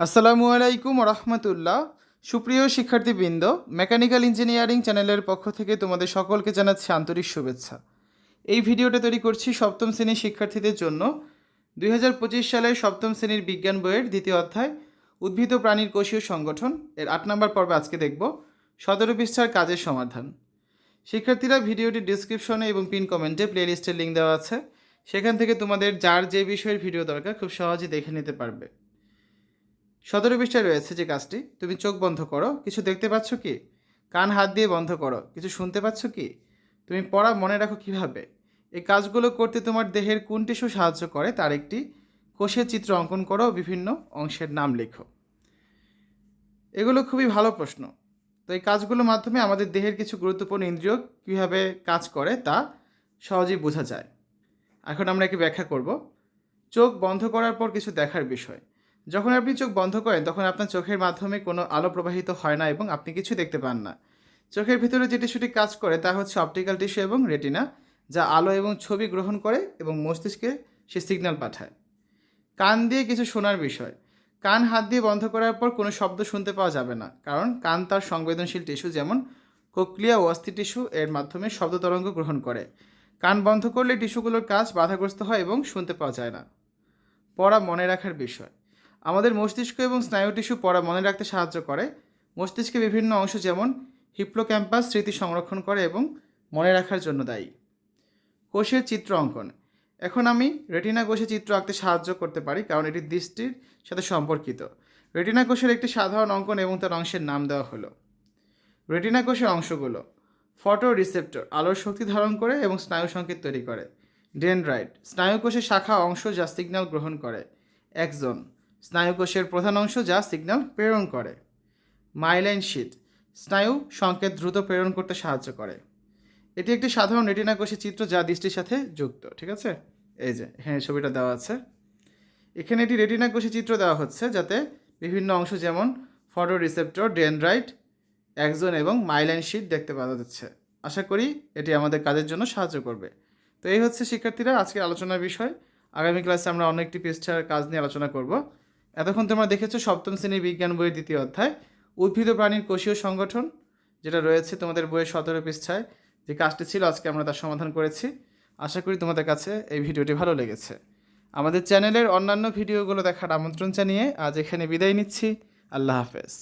আসসালামু আলাইকুম রহমতুল্লাহ। সুপ্রিয় শিক্ষার্থীবৃন্দ, মেকানিক্যাল ইঞ্জিনিয়ারিং চ্যানেলের পক্ষ থেকে তোমাদের সকলকে জানাচ্ছি আন্তরিক শুভেচ্ছা। এই ভিডিওটা তৈরি করছি সপ্তম শ্রেণীর শিক্ষার্থীদের জন্য। 2025 সালের সপ্তম শ্রেণীর বিজ্ঞান বইয়ের দ্বিতীয় অধ্যায় উদ্ভিদ ও প্রাণীর কোষীয় সংগঠন এর 8 নম্বর পর্বে আজকে দেখব 17 পৃষ্ঠার কাজের সমাধান। শিক্ষার্থীরা ভিডিওটির ডিসক্রিপশনে এবং পিন কমেন্টে প্লেলিস্টের লিঙ্ক দেওয়া আছে, সেখান থেকে তোমাদের যার যে বিষয়ের ভিডিও দরকার খুব সহজে দেখে নিতে পারবে। 17 পৃষ্ঠায় রয়েছে যে কাজটি, তুমি চোখ বন্ধ করো, কিছু দেখতে পাচ্ছ কি? কান হাত দিয়ে বন্ধ করো, কিছু শুনতে পাচ্ছ কি? তুমি পড়া মনে রাখো কিভাবে? এই কাজগুলো করতে তোমার দেহের কোন টিস্যু সাহায্য করে তার একটি কোষের চিত্র অঙ্কন করো, বিভিন্ন অংশের নাম লেখো। এগুলো খুবই ভালো প্রশ্ন। তো এই কাজগুলোর মাধ্যমে আমাদের দেহের কিছু গুরুত্বপূর্ণ ইন্দ্রিয় কীভাবে কাজ করে তা সহজেই বোঝা যায়। এখন আমরা একে ব্যাখ্যা করব। চোখ বন্ধ করার পর কিছু দেখার বিষয়। যখন আপনি চোখ বন্ধ করেন তখন আপনার চোখের মাধ্যমে কোনো আলো প্রবাহিত হয় না এবং আপনি কিছু দেখতে পান না। চোখের ভিতরে যে টিস্যুটি কাজ করে তা হচ্ছে অপটিক্যাল টিস্যু এবং রেটিনা, যা আলো এবং ছবি গ্রহণ করে এবং মস্তিষ্কে সে সিগন্যাল পাঠায়। কান দিয়ে কিছু শোনার বিষয়। কান হাত দিয়ে বন্ধ করার পর কোনো শব্দ শুনতে পাওয়া যাবে না, কারণ কান তার সংবেদনশীল টিস্যু যেমন কোকলিয়া ও অস্থি টিস্যু এর মাধ্যমে শব্দ তরঙ্গ গ্রহণ করে। কান বন্ধ করলে টিস্যুগুলোর কাজ বাধাগ্রস্ত হয় এবং শুনতে পাওয়া যায় না। পড়া মনে রাখার বিষয়। আমাদের মস্তিষ্ক এবং স্নায়ু টিস্যু পড়া মনে রাখতে সাহায্য করে। মস্তিষ্কে বিভিন্ন অংশ যেমন হিপ্পোক্যাম্পাস স্মৃতি সংরক্ষণ করে এবং মনে রাখার জন্য দায়ী। কোষের চিত্র অঙ্কন। এখন আমি রেটিনা কোষে চিত্র আঁকতে সাহায্য করতে পারি, কারণ এটি দৃষ্টির সাথে সম্পর্কিত। রেটিনা কোষের একটি সাধারণ অঙ্কন এবং তার অংশের নাম দেওয়া হলো। রেটিনা কোষের অংশগুলো: ফটো রিসেপ্টর, আলোর শক্তি ধারণ করে এবং স্নায়ু সংকেত তৈরি করে। ডেনড্রাইট, স্নায়ুকোষের শাখা অংশ যা সিগন্যাল গ্রহণ করে। অ্যাক্সন, স্নায়ুকোষের প্রধান অংশ যা সিগন্যাল প্রেরণ করে। মাইলাইন শিট, স্নায়ু সংকেত দ্রুত প্রেরণ করতে সাহায্য করে। এটি একটি সাধারণ রেটিনা কোষের চিত্র যা দৃষ্টির সাথে যুক্ত। ঠিক আছে, এই যে এখানে ছবিটা দেওয়া আছে। এখানে এটি রেটিনা কোষের চিত্র দেওয়া হচ্ছে যাতে বিভিন্ন অংশ যেমন ফটো রিসেপ্টর, ডেনড্রাইট, অ্যাক্সন এবং মাইলাইন শিট দেখতে পাওয়া যাচ্ছে। আশা করি এটি আমাদের কাজের জন্য সাহায্য করবে। তো এই হচ্ছে শিক্ষার্থীরা আজকের আলোচনার বিষয়। আগামী ক্লাসে আমরা অন্য একটি পৃষ্ঠার কাজ নিয়ে আলোচনা করব। এতক্ষণ তোমরা দেখেছো সপ্তম শ্রেণীর বিজ্ঞান বইয়ের দ্বিতীয় অধ্যায় উদ্ভিদ ও প্রাণীর কোষীয় সংগঠন, যেটা রয়েছে তোমাদের বইয়ের 17 পৃষ্ঠায়। যে কাজটি ছিল আজকে আমরা তার সমাধান করেছি। আশা করি তোমাদের কাছে এই ভিডিওটি ভালো লেগেছে। আমাদের চ্যানেলের অন্যান্য ভিডিওগুলো দেখার আমন্ত্রণ জানিয়ে আজ এখানে বিদায় নিচ্ছি। আল্লাহ হাফেজ।